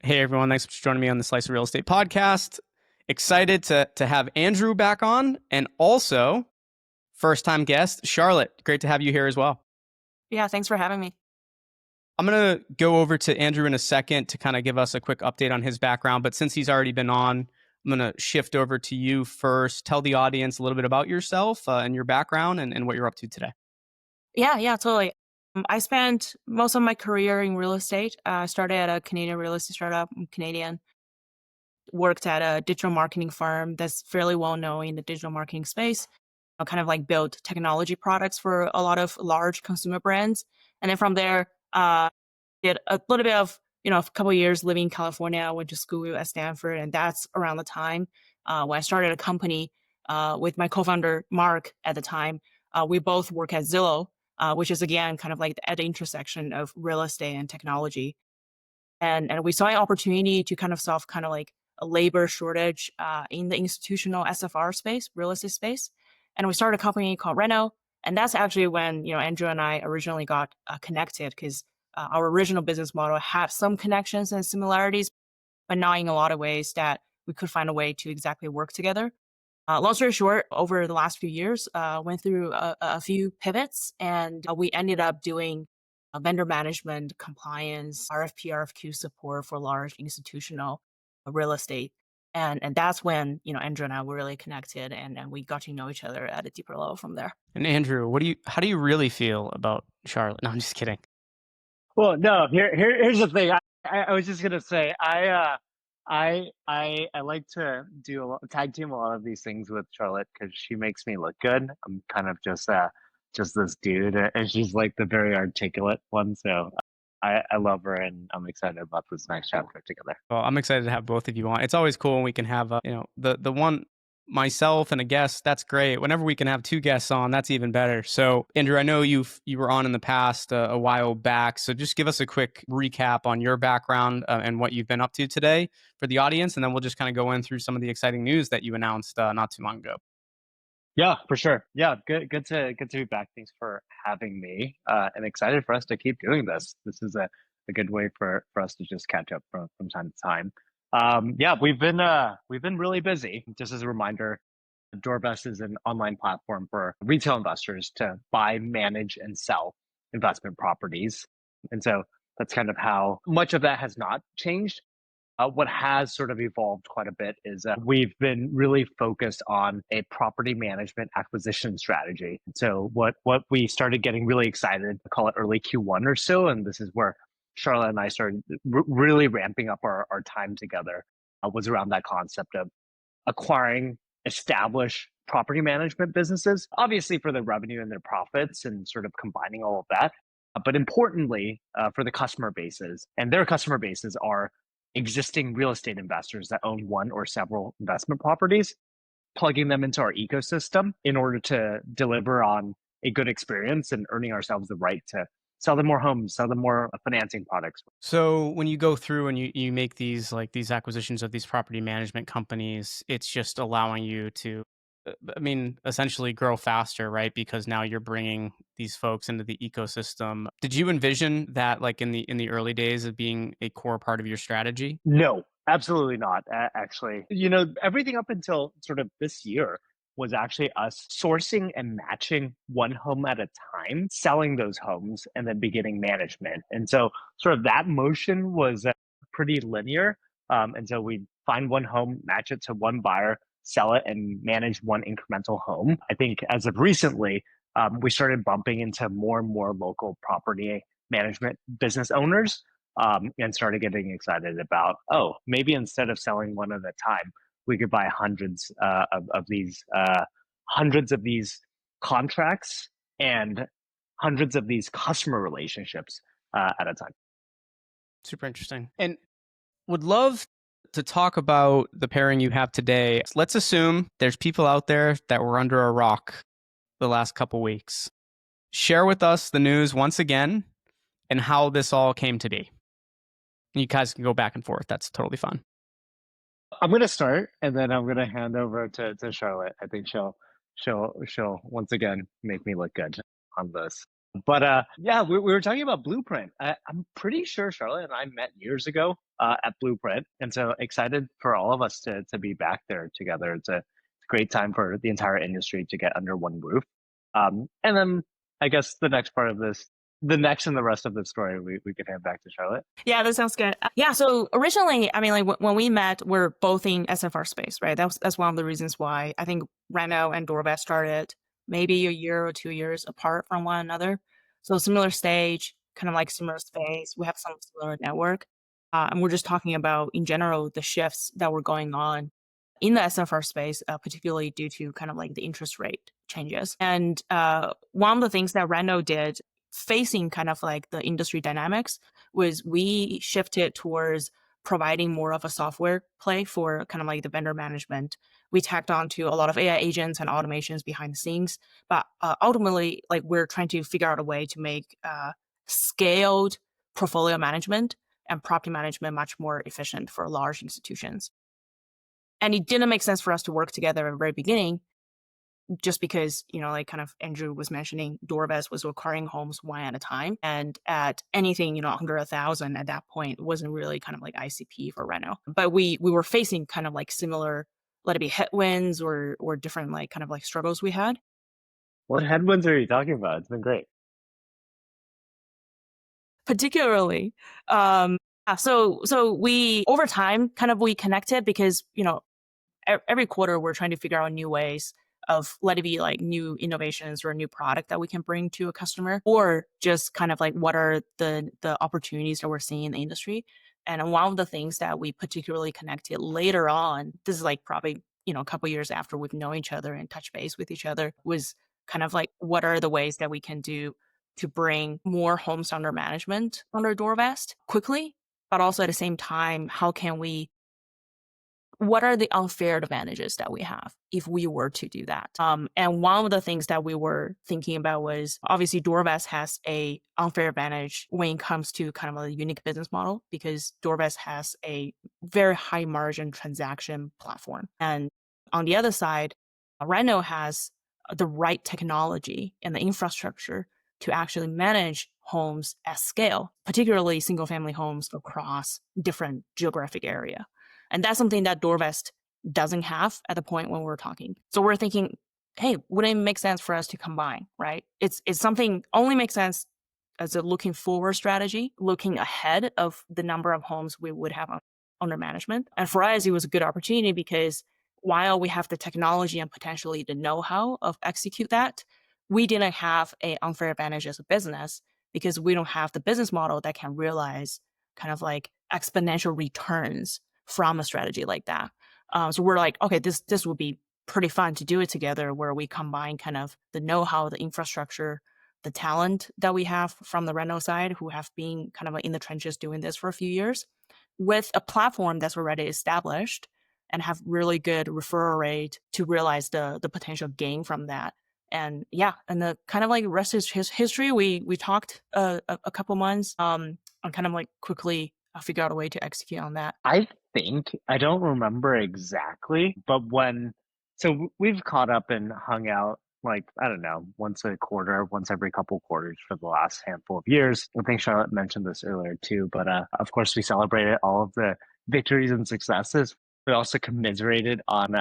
Hey, everyone. Thanks for joining me on the Slice of Real Estate podcast. Excited to have Andrew back on, and also first-time guest, Charlotte. Great to have you here as well. Yeah, thanks for having me. I'm going to go over to Andrew in a second to kind of give us a quick update on his background. But since he's already been on, I'm going to shift over to you first. Tell the audience a little bit about yourself and your background and what you're up to today. Yeah, totally. I spent most of my career in real estate. I started at a Canadian real estate startup. I'm Canadian. Worked at a digital marketing firm that's fairly well known in the digital marketing space. I kind of like built technology products for a lot of large consumer brands. And then from there, did a little bit of, a couple of years living in California. I went to school at Stanford. And that's around the time when I started a company with my co-founder, Mark, at the time. We both work at Zillow, which is, again, kind of like at the intersection of real estate and technology. And we saw an opportunity to kind of solve kind of like a labor shortage in the institutional SFR space, real estate space. And we started a company called Reno. And that's actually when, Andrew and I originally got connected because our original business model had some connections and similarities, but not in a lot of ways that we could find a way to exactly work together. Long story short, over the last few years, went through a few pivots, and we ended up doing vendor management, compliance, RFP, RFQ support for large institutional real estate. And that's when, Andrew and I were really connected, and we got to know each other at a deeper level from there. And Andrew, how do you really feel about Charlotte? No, I'm just kidding. Well, no. Here's the thing. I was just gonna say I like to do tag team a lot of these things with Charlotte because she makes me look good. I'm kind of just this dude, and she's like the very articulate one. So I love her, and I'm excited about this next chapter together. Well, I'm excited to have both of you on. It's always cool when we can have, the one myself and a guest. That's great. Whenever we can have two guests on, that's even better. So, Andrew, I know you were on in the past a while back. So, just give us a quick recap on your background and what you've been up to today for the audience, and then we'll just kind of go in through some of the exciting news that you announced not too long ago. Yeah, for sure. Yeah, good to be back. Thanks for having me. And excited for us to keep doing this. This is a good way for us to just catch up from time to time. Yeah, we've been really busy. Just as a reminder, Doorvest is an online platform for retail investors to buy, manage, and sell investment properties. And so that's kind of how much of that has not changed. What has sort of evolved quite a bit is we've been really focused on a property management acquisition strategy. So what we started getting really excited, call it early Q1 or so, and this is where Charlotte and I started really ramping up our time together, was around that concept of acquiring established property management businesses, obviously for the revenue and their profits and sort of combining all of that. But importantly, for the customer bases, and their customer bases are existing real estate investors that own one or several investment properties, plugging them into our ecosystem in order to deliver on a good experience and earning ourselves the right to sell them more homes, sell them more financing products. So when you go through and you make these acquisitions of these property management companies, it's just allowing you to, essentially grow faster, right? Because now you're bringing these folks into the ecosystem. Did you envision that, like in the early days, of being a core part of your strategy? No, absolutely not. Actually, everything up until sort of this year was actually us sourcing and matching one home at a time, selling those homes, and then beginning management. And so, sort of that motion was pretty linear. And so we find one home, match it to one buyer, sell it, and manage one incremental home. I think as of recently, we started bumping into more and more local property management business owners, and started getting excited about, oh, maybe instead of selling one at a time, we could buy hundreds of these contracts and hundreds of these customer relationships at a time. Super interesting. And would love to talk about the pairing you have today. Let's assume there's people out there that were under a rock the last couple weeks. Share with us the news once again and how this all came to be. You guys can go back and forth. That's totally fine. I'm going to start, and then I'm going to hand over to Charlotte. I think she'll once again make me look good on this. But yeah, we were talking about Blueprint. I'm pretty sure Charlotte and I met years ago at Blueprint, and so excited for all of us to be back there together. It's a great time for the entire industry to get under one roof. And then I guess the next part of this, the next and the rest of the story, we can hand back to Charlotte. Yeah, that sounds good. Yeah, so originally, I mean, like when we met, we're both in SFR space, right? That's one of the reasons why I think Reno and Doorvest started maybe a year or 2 years apart from one another. So similar stage, kind of like similar space. We have some similar network, and we're just talking about in general the shifts that were going on in the SFR space, particularly due to kind of like the interest rate changes. And one of the things that Reno did, facing kind of like the industry dynamics, was we shifted towards providing more of a software play for kind of like the vendor management. We tacked on to a lot of AI agents and automations behind the scenes, but ultimately, like we're trying to figure out a way to make scaled portfolio management and property management much more efficient for large institutions. And it didn't make sense for us to work together at the very beginning, just because, like kind of Andrew was mentioning, Doorvest was acquiring homes one at a time. And at anything, under 1,000 at that point, it wasn't really kind of like ICP for Reno. But we were facing kind of like similar, let it be headwinds or different like kind of like struggles we had. What headwinds are you talking about? It's been great. Particularly, so we over time kind of we connected because, every quarter we're trying to figure out new ways of let it be like new innovations or a new product that we can bring to a customer, or just kind of like what are the opportunities that we're seeing in the industry. And one of the things that we particularly connected later on, this is like probably, a couple years after we've known each other and touch base with each other, was kind of like what are the ways that we can do to bring more homes under management under Doorvest quickly, but also at the same time, what are the unfair advantages that we have if we were to do that? And one of the things that we were thinking about was obviously Doorvest has a unfair advantage when it comes to kind of a unique business model, because Doorvest has a very high margin transaction platform. And on the other side, Reno has the right technology and the infrastructure to actually manage homes at scale, particularly single family homes across different geographic area. And that's something that Doorvest doesn't have at the point when we're talking. So we're thinking, hey, wouldn't it make sense for us to combine, right? It's something only makes sense as a looking forward strategy, looking ahead of the number of homes we would have under management. And for us, it was a good opportunity because while we have the technology and potentially the know-how of execute that, we didn't have an unfair advantage as a business because we don't have the business model that can realize kind of like exponential returns from a strategy like that. So we're like, okay, this would be pretty fun to do it together, where we combine kind of the know-how, the infrastructure, the talent that we have from the Reno side, who have been kind of like in the trenches doing this for a few years, with a platform that's already established and have really good referral rate to realize the potential gain from that. And yeah, and the kind of like rest is history. We talked a couple months and kind of like quickly figure out a way to execute on that. I think I don't remember exactly, but we've caught up and hung out like I don't know, once a quarter, once every couple quarters for the last handful of years. I think Charlotte mentioned this earlier too, but of course we celebrated all of the victories and successes. We also commiserated on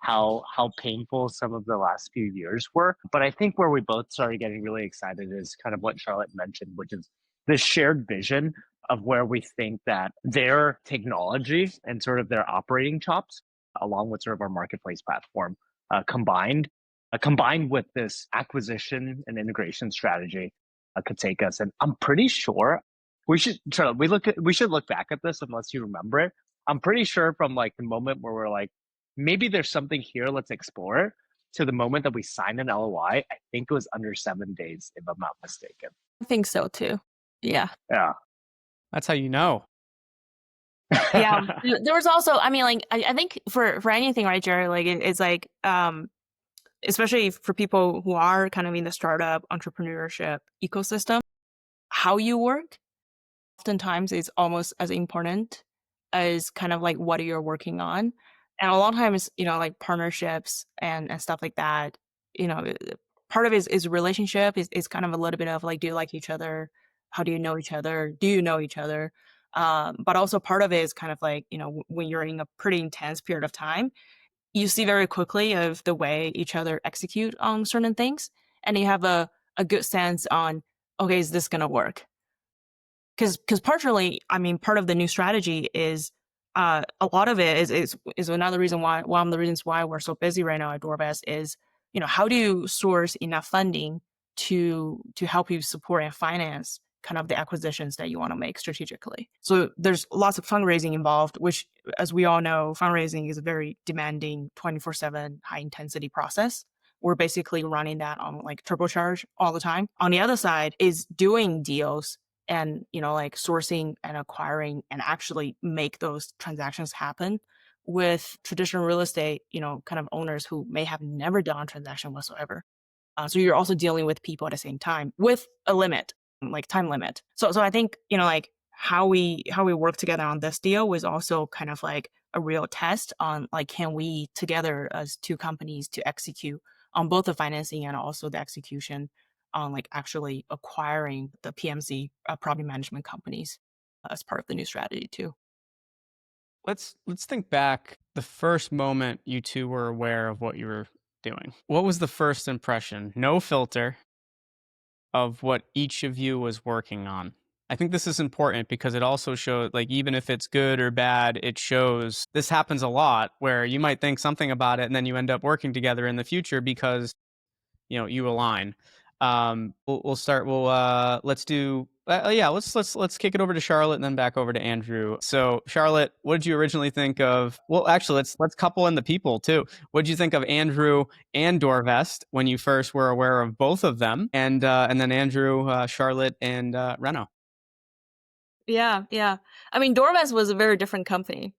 how painful some of the last few years were. But I think where we both started getting really excited is kind of what Charlotte mentioned, which is this shared vision of where we think that their technology and sort of their operating chops, along with sort of our marketplace platform, combined with this acquisition and integration strategy, could take us. And I'm pretty sure we should look back at this unless you remember it. I'm pretty sure from like the moment where we're like, maybe there's something here, let's explore it, to the moment that we signed an LOI, I think it was under 7 days, if I'm not mistaken. I think so too. Yeah. Yeah. That's how you know. Yeah. There was also, I mean, like, I think for anything, right, Jerry, like it's like, especially for people who are kind of in the startup entrepreneurship ecosystem, how you work oftentimes is almost as important as kind of like what you're working on. And a lot of times, like partnerships and stuff like that, part of it is relationship is kind of a little bit of like, do you like each other? How do you know each other? Do you know each other? But also part of it is kind of like, when you're in a pretty intense period of time, you see very quickly of the way each other execute on certain things, and you have a good sense on, okay, is this going to work? Because partially, I mean, part of the new strategy is a lot of it is another reason why, one of the reasons why we're so busy right now at Doorvest is, how do you source enough funding to help you support and finance kind of the acquisitions that you want to make strategically. So there's lots of fundraising involved, which, as we all know, fundraising is a very demanding 24/7 high intensity process. We're basically running that on like turbocharge all the time. On the other side is doing deals and, like sourcing and acquiring and actually make those transactions happen with traditional real estate, kind of owners who may have never done a transaction whatsoever. So you're also dealing with people at the same time with a limit, like time limit. So I think, like how we work together on this deal was also kind of like a real test on like, can we together as two companies to execute on both the financing and also the execution on like actually acquiring the PMC property management companies as part of the new strategy too. Let's think back the first moment you two were aware of what you were doing. What was the first impression? No filter of what each of you was working on. I think this is important because it also shows, like, even if it's good or bad, it shows this happens a lot where you might think something about it and then you end up working together in the future because you align. We'll start. Let's do. Yeah, let's kick it over to Charlotte and then back over to Andrew. So Charlotte, what did you originally think of? Well, actually, let's couple in the people too. What did you think of Andrew and Doorvest when you first were aware of both of them? And then Andrew, Charlotte, and Reno. Yeah, yeah. I mean, Dorvest was a very different company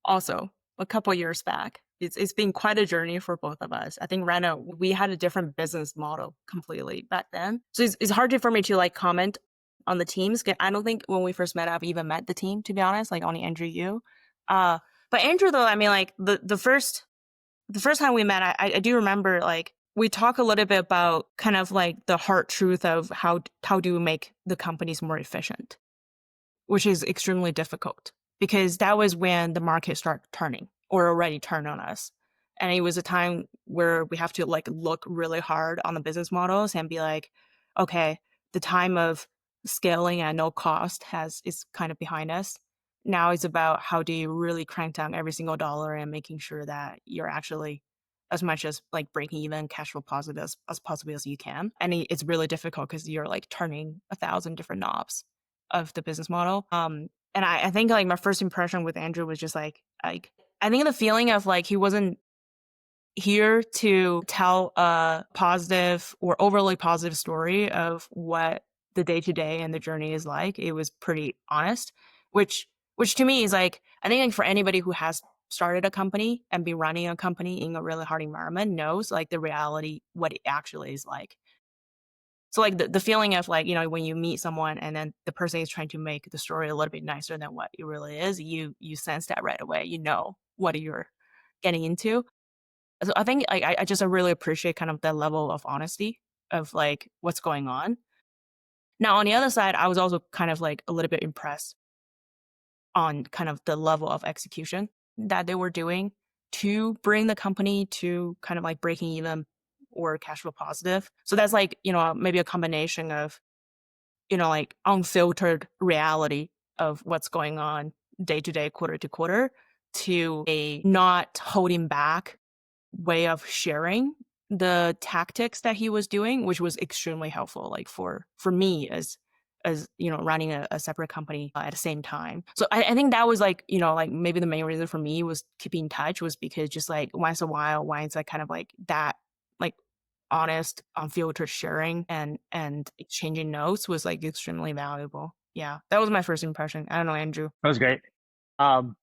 also a couple years back. It's been quite a journey for both of us. I think Reno, we had a different business model completely back then. So it's hard for me to like comment on the teams. I don't think when we first met, I've even met the team, to be honest, like only Andrew, you. But Andrew, though, I mean, like the first time we met, I do remember like we talk a little bit about kind of like the hard truth of how do we make the companies more efficient, which is extremely difficult because that was when the market started turning or already turned on us. And it was a time where we have to like look really hard on the business models and be like, okay, the time of scaling at no cost is kind of behind us. Now it's about how do you really crank down every single dollar and making sure that you're actually as much as like breaking even cash flow positive as possibly as you can. And it's really difficult because you're like turning 1,000 different knobs of the business model. And I think like my first impression with Andrew was just like I think the feeling of like he wasn't here to tell a positive or overly positive story of what the day to day and the journey is like. It was pretty honest, which to me is like I think like for anybody who has started a company and be running a company in a really hard environment knows like the reality what it actually is like. So like the feeling of like, when you meet someone and then the person is trying to make the story a little bit nicer than what it really is, you sense that right away. You know what you're getting into. So I think I just really appreciate kind of that level of honesty of like what's going on. Now on the other side, I was also kind of like a little bit impressed on kind of the level of execution that they were doing to bring the company to kind of like breaking even or cash flow positive. So that's like, maybe a combination of, like unfiltered reality of what's going on day to day, quarter to quarter, to a not holding back way of sharing the tactics that he was doing, which was extremely helpful, like for me as running a separate company at the same time. So I think that was like like maybe the main reason for me was keeping in touch was because just like once in a while, once I kind of like that like honest unfiltered sharing and exchanging notes was like extremely valuable. Yeah, that was my first impression. I don't know, Andrew. That was great. Um,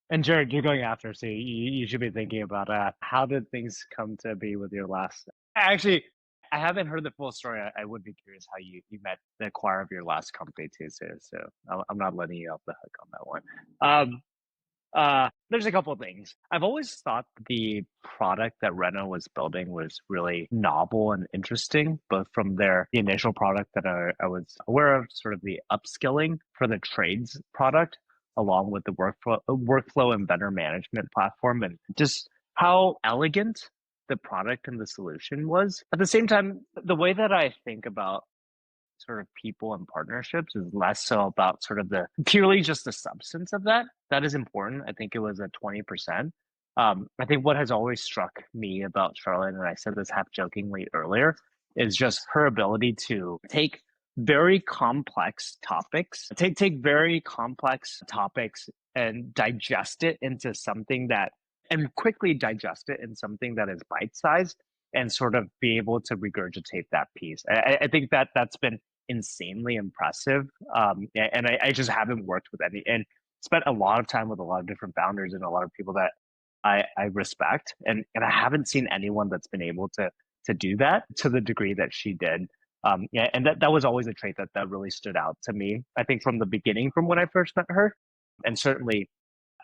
and Jared, you're going after, so you should be thinking about how did things come to be with your last? Actually, I haven't heard the full story. I would be curious how you met the acquire of your last company too. So I'm not letting you off the hook on that one. There's a couple of things. I've always thought the product that Reno was building was really novel and interesting, both from the initial product that I was aware of, sort of the upskilling for the trades product, along with the workflow and vendor management platform, and just how elegant the product and the solution was. At the same time, the way that I think about sort of people and partnerships is less so about sort of the purely just the substance of that. That is important. I think it was at 20%. I think what has always struck me about Charlotte, and I said this half jokingly earlier, is just her ability to take very complex topics, take very complex topics and digest it into something that, and quickly digest it in something that is bite sized and sort of be able to regurgitate that piece. I think that that's been insanely impressive. And I just haven't worked with any and spent a lot of time with a lot of different founders and a lot of people that I respect. And I haven't seen anyone that's been able to do that to the degree that she did. Yeah, and that was always a trait that really stood out to me. I think from the beginning, from when I first met her, and certainly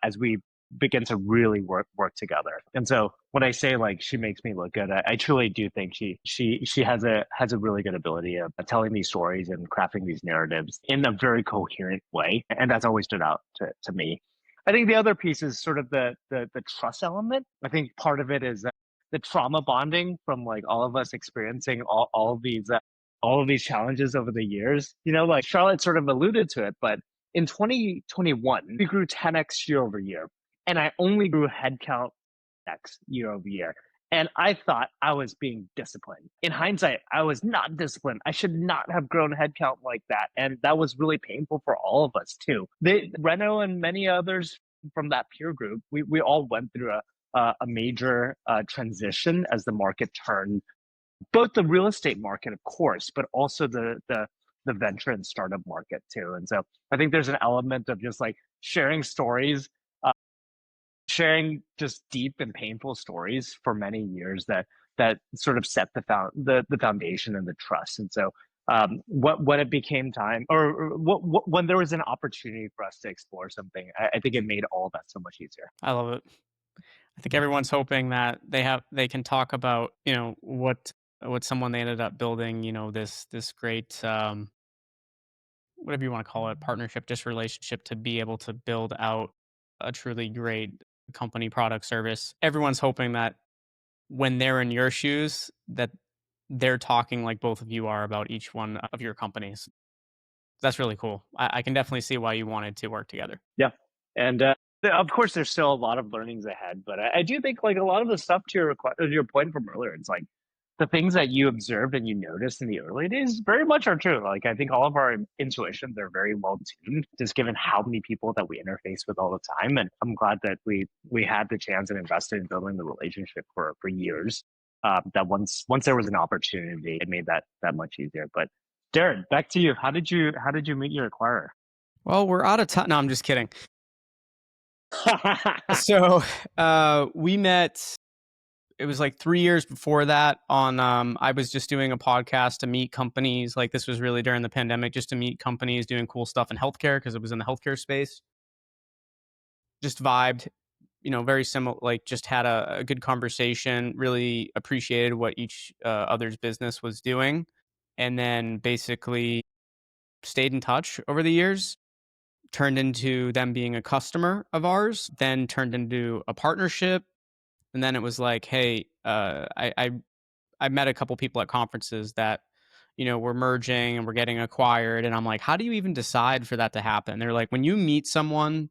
as we begin to really work together. And so when I say like she makes me look good, I truly do think she has a really good ability of telling these stories and crafting these narratives in a very coherent way. And that's always stood out to me. I think the other piece is sort of the trust element. I think part of it is the trauma bonding from like all of us experiencing all of these challenges over the years. You know, like Charlotte sort of alluded to it, but in 2021, we grew 10x year over year, and I only grew headcount X year over year. And I thought I was being disciplined. In hindsight, I was not disciplined. I should not have grown headcount like that. And that was really painful for all of us too. Reno and many others from that peer group, we all went through a major transition as the market turned, both the real estate market, of course, but also the venture and startup market too. And so I think there's an element of just like sharing stories, sharing just deep and painful stories for many years that sort of set the foundation and the trust. And so when it became time, or when there was an opportunity for us to explore something, I think it made all that so much easier. I love it. I think everyone's hoping that they can talk about, what someone they ended up building, this great whatever you want to call it, partnership, just relationship to be able to build out a truly great company, product, service. Everyone's hoping that when they're in your shoes, that they're talking like both of you are about each one of your companies. That's really cool. I can definitely see why you wanted to work together. Yeah. And of course, there's still a lot of learnings ahead, but I do think like a lot of the stuff to your point from earlier, it's like the things that you observed and you noticed in the early days very much are true. Like I think all of our intuitions are very well tuned, just given how many people that we interface with all the time. And I'm glad that we had the chance and invested in building the relationship for years. That once there was an opportunity, it made that much easier. But Darren, back to you. How did you meet your acquirer? Well, we're out of time. No, I'm just kidding. So we met, it was like 3 years before that on, I was just doing a podcast to meet companies. Like this was really during the pandemic, just to meet companies doing cool stuff in healthcare because it was in the healthcare space. Just vibed, very similar, like just had a good conversation, really appreciated what each other's business was doing. And then basically stayed in touch over the years, turned into them being a customer of ours, then turned into a partnership. And then it was like, hey, I met a couple people at conferences that, we're merging and we're getting acquired. And I'm like, how do you even decide for that to happen? They're like, when you meet someone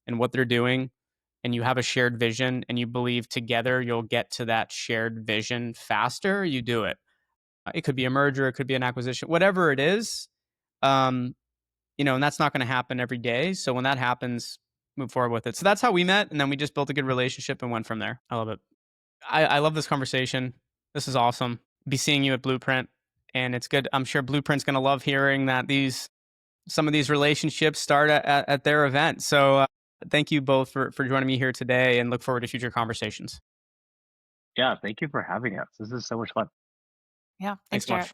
and what they're doing and you have a shared vision and you believe together you'll get to that shared vision faster, you do it. It could be a merger, it could be an acquisition, whatever it is. And that's not going to happen every day. So when that happens, move forward with it. So that's how we met. And then we just built a good relationship and went from there. I love it. I love this conversation. This is awesome. Be seeing you at Blueprint. And it's good. I'm sure Blueprint's going to love hearing that some of these relationships start at their event. So thank you both for joining me here today and look forward to future conversations. Yeah, thank you for having us. This is so much fun. Yeah. Thanks Thanks, much. Jared.